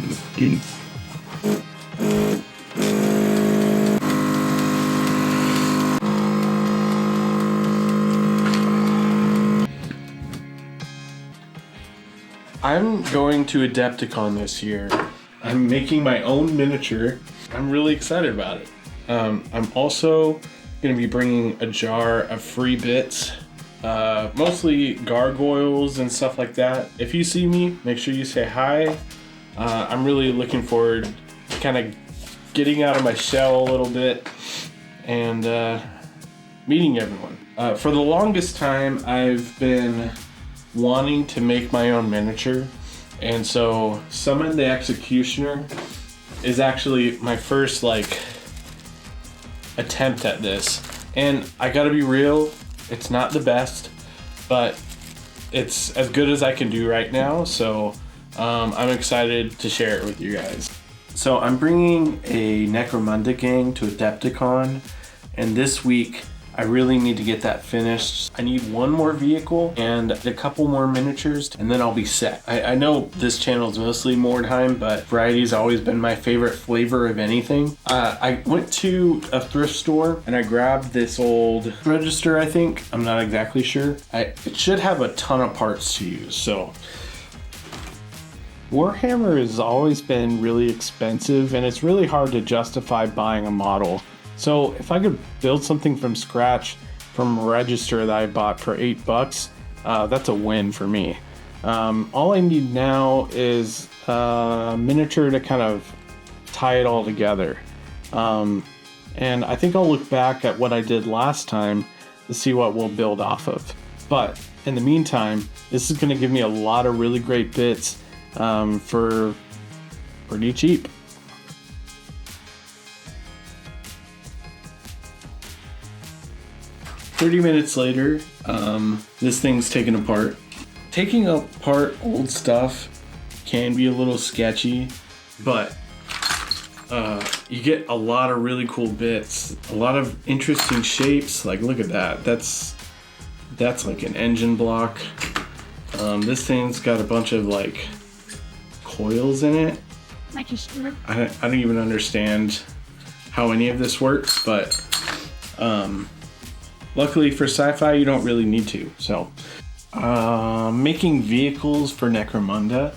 Adepticon. I'm going to Adepticon this year. I'm making my own miniature. I'm really excited about it. I'm also going to be bringing a jar of free bits, mostly gargoyles and stuff like that. If you see me, make sure you say hi. I'm really looking forward to kind of getting out of my shell a little bit and meeting everyone. For the longest time, I've been wanting to make my own miniature, and so Summon the Executioner is actually my first attempt at this. And I gotta be real, it's not the best, but it's as good as I can do right now, so I'm excited to share it with you guys. So I'm bringing a Necromunda gang to Adepticon, and this week I really need to get that finished. I need one more vehicle and a couple more miniatures, and then I'll be set. I know this channel is mostly Mordheim, but variety's always been my favorite flavor of anything. I went to a thrift store and I grabbed this old register, I think. I'm not exactly sure. It should have a ton of parts to use, so. Warhammer has always been really expensive, and it's really hard to justify buying a model. So if I could build something from scratch from a register that I bought for $8, that's a win for me. All I need now is a miniature to kind of tie it all together. And I think I'll look back at what I did last time to see what we'll build off of. But in the meantime, this is going to give me a lot of really great bits for pretty cheap. "30 minutes later, this thing's taken apart. Taking apart old stuff can be a little sketchy, but you get a lot of really cool bits, a lot of interesting shapes. Like, look at that. That's like an engine block. This thing's got a bunch of coils in it. I don't even understand how any of this works, but luckily for sci-fi, you don't really need to. So, making vehicles for Necromunda.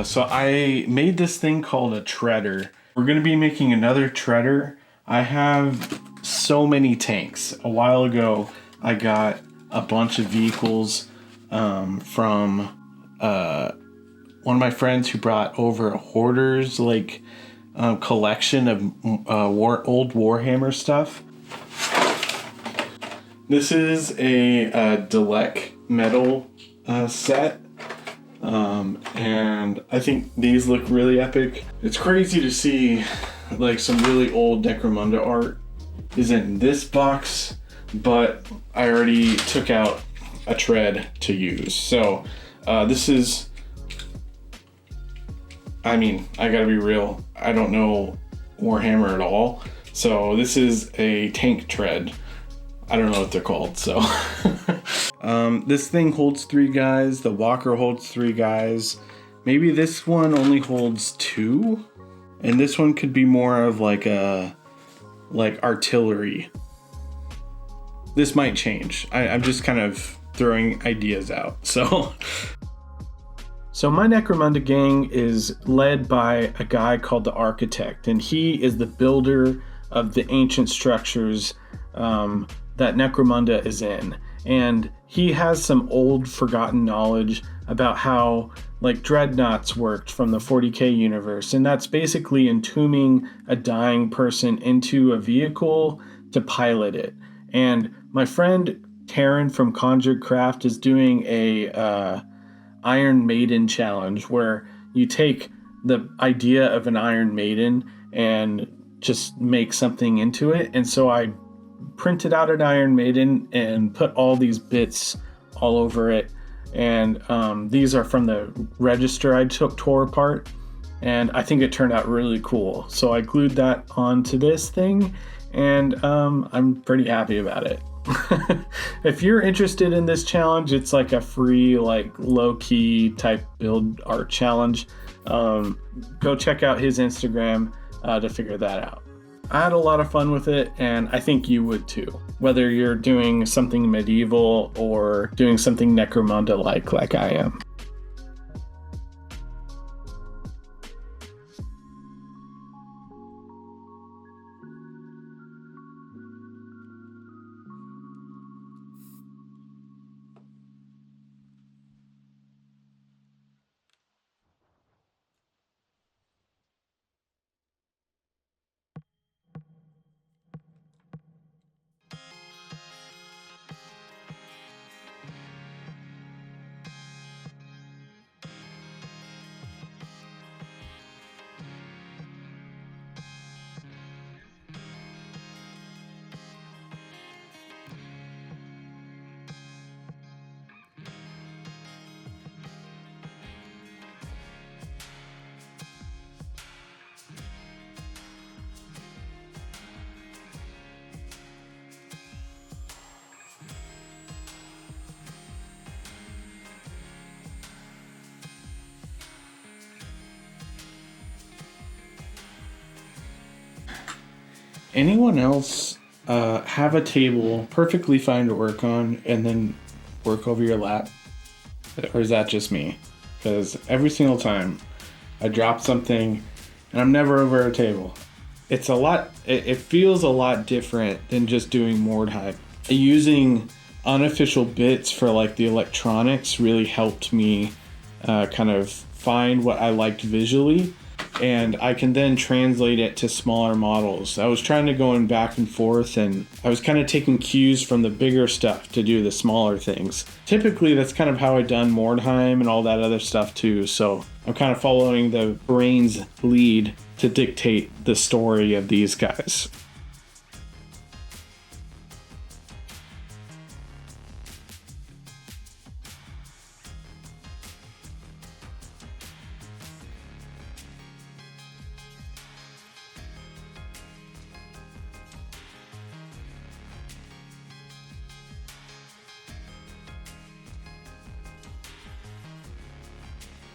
So I made this thing called a treader. We're going to be making another treader. I have so many tanks. A while ago, I got a bunch of vehicles from one of my friends who brought over a hoarder's collection of old Warhammer stuff. This is a Dalek metal set, and I think these look really epic. It's crazy to see some really old Necromunda art is in this box, but I already took out a tread to use. So this is, I gotta be real, I don't know Warhammer at all, so this is a tank tread. I don't know what they're called, so. This thing holds 3 guys. The walker holds 3 guys. Maybe this one only holds 2. And this one could be more of artillery. This might change. I'm just kind of throwing ideas out, so. So my Necromunda gang is led by a guy called the Architect, and he is the builder of the ancient structures that Necromunda is in. And he has some old forgotten knowledge about how dreadnoughts worked from the 40k universe, and that's basically entombing a dying person into a vehicle to pilot it. And my friend Taryn from Conjured Craft is doing a Iron Maiden challenge where you take the idea of an Iron Maiden and just make something into it. And so I printed out an Iron Maiden and put all these bits all over it. And these are from the register I tore apart. And I think it turned out really cool. So I glued that onto this thing, and I'm pretty happy about it. If you're interested in this challenge, it's a free, low-key type build art challenge. Go check out his Instagram to figure that out. I had a lot of fun with it, and I think you would too. Whether you're doing something medieval or doing something Necromunda like I am. Anyone else have a table perfectly fine to work on and then work over your lap? Or is that just me? Because every single time I drop something and I'm never over a table. It's a lot, it feels a lot different than just doing Warhammer. Using unofficial bits for like the electronics really helped me kind of find what I liked visually, and I can then translate it to smaller models. I was trying to go in back and forth, and I was kind of taking cues from the bigger stuff to do the smaller things. Typically, that's kind of how I've done Mordheim and all that other stuff too, so I'm kind of following the brain's lead to dictate the story of these guys.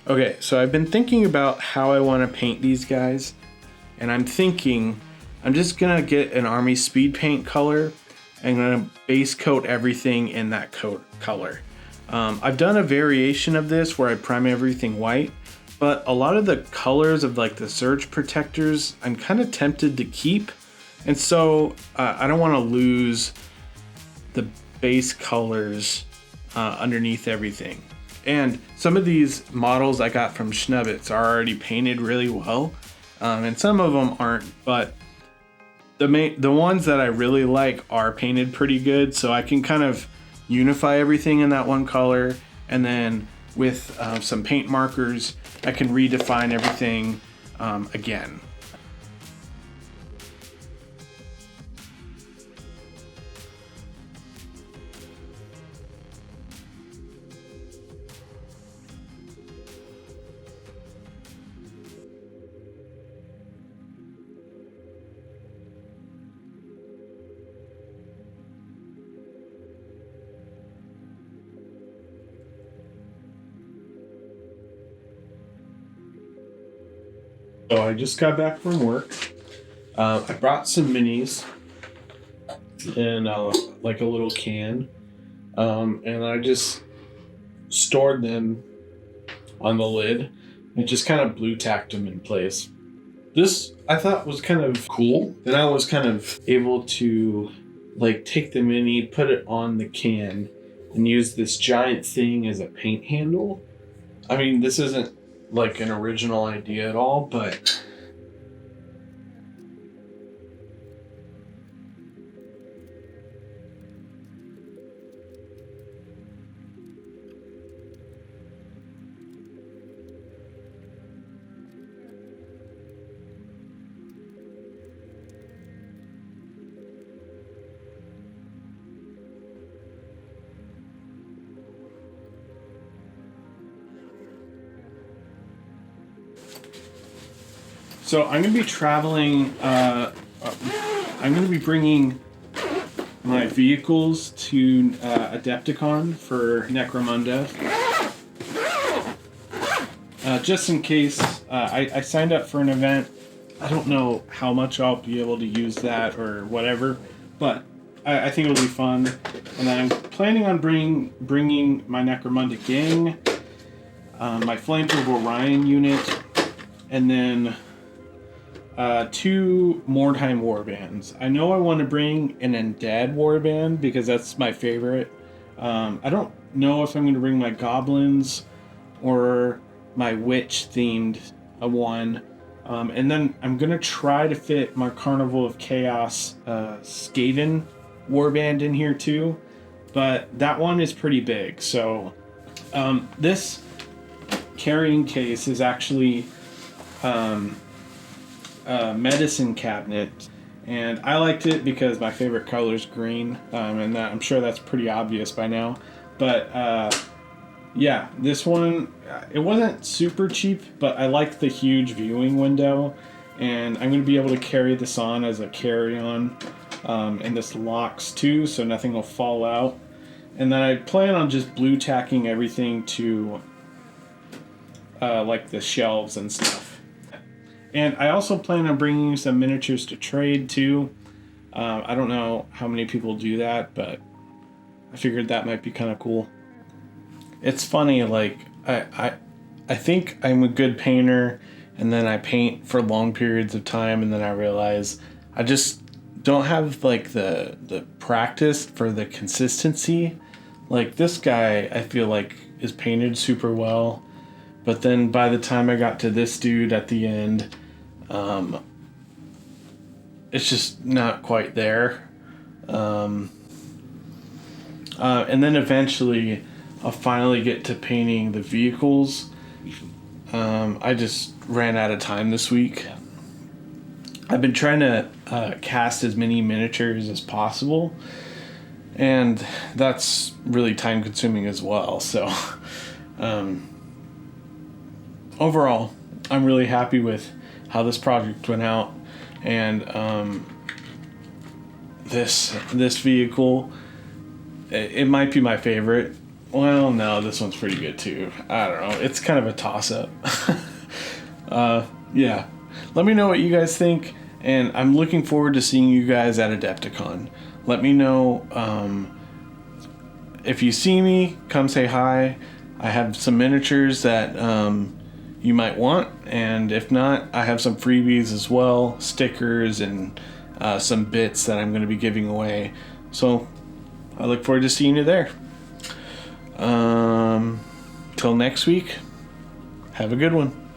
Okay, so I've been thinking about how I want to paint these guys, and I'm thinking I'm just gonna get an army speed paint color and gonna base coat everything in that color. I've done a variation of this where I prime everything white, but a lot of the colors of like the surge protectors I'm kind of tempted to keep, and so I don't want to lose the base colors underneath everything. And some of these models I got from Schnubbits are already painted really well, and some of them aren't, but the ones that I really like are painted pretty good, so I can kind of unify everything in that one color, and then with some paint markers I can redefine everything again. So I just got back from work. I brought some minis in like a little can, and I just stored them on the lid and just kind of blue tacked them in place. This I thought was kind of cool. Then I was kind of able to like take the mini, put it on the can, and use this giant thing as a paint handle. I mean, this isn't like an original idea at all, but so I'm going to be traveling, I'm going to be bringing my vehicles to Adepticon for Necromunda. just in case, I signed up for an event. I don't know how much I'll be able to use that or whatever, but I think it'll be fun. And I'm planning on bringing my Necromunda gang, my Flames of Orion unit, and then 2 Mordheim warbands. I know I want to bring an Undead warband because that's my favorite. I don't know if I'm going to bring my goblins or my witch themed one. And then I'm going to try to fit my Carnival of Chaos Skaven warband in here too. But that one is pretty big. So this carrying case is actually a medicine cabinet. And I liked it because my favorite color is green. And I'm sure that's pretty obvious by now. But yeah, this one, it wasn't super cheap, but I liked the huge viewing window, and I'm going to be able to carry this on as a carry-on, and this locks too, so nothing will fall out. And then I plan on just blue tacking everything to like the shelves and stuff. And I also plan on bringing some miniatures to trade too. I don't know how many people do that, but I figured that might be kind of cool. It's funny, like, I think I'm a good painter, and then I paint for long periods of time, and then I realize I just don't have, like, the practice for the consistency. Like, this guy, I feel like, is painted super well, but then by the time I got to this dude at the end, it's just not quite there. And then eventually I'll finally get to painting the vehicles. I just ran out of time this week. I've been trying to cast as many miniatures as possible, and that's really time consuming as well. So overall, I'm really happy with how this project went out, and this vehicle, it might be my favorite. Well, no, this one's pretty good too. I don't know. It's kind of a toss-up. Yeah. Let me know what you guys think, and I'm looking forward to seeing you guys at Adepticon. Let me know if you see me, come say hi. I have some miniatures that you might want, and if not, I have some freebies as well, stickers and some bits that I'm going to be giving away. So I look forward to seeing you there. Till next week, have a good one.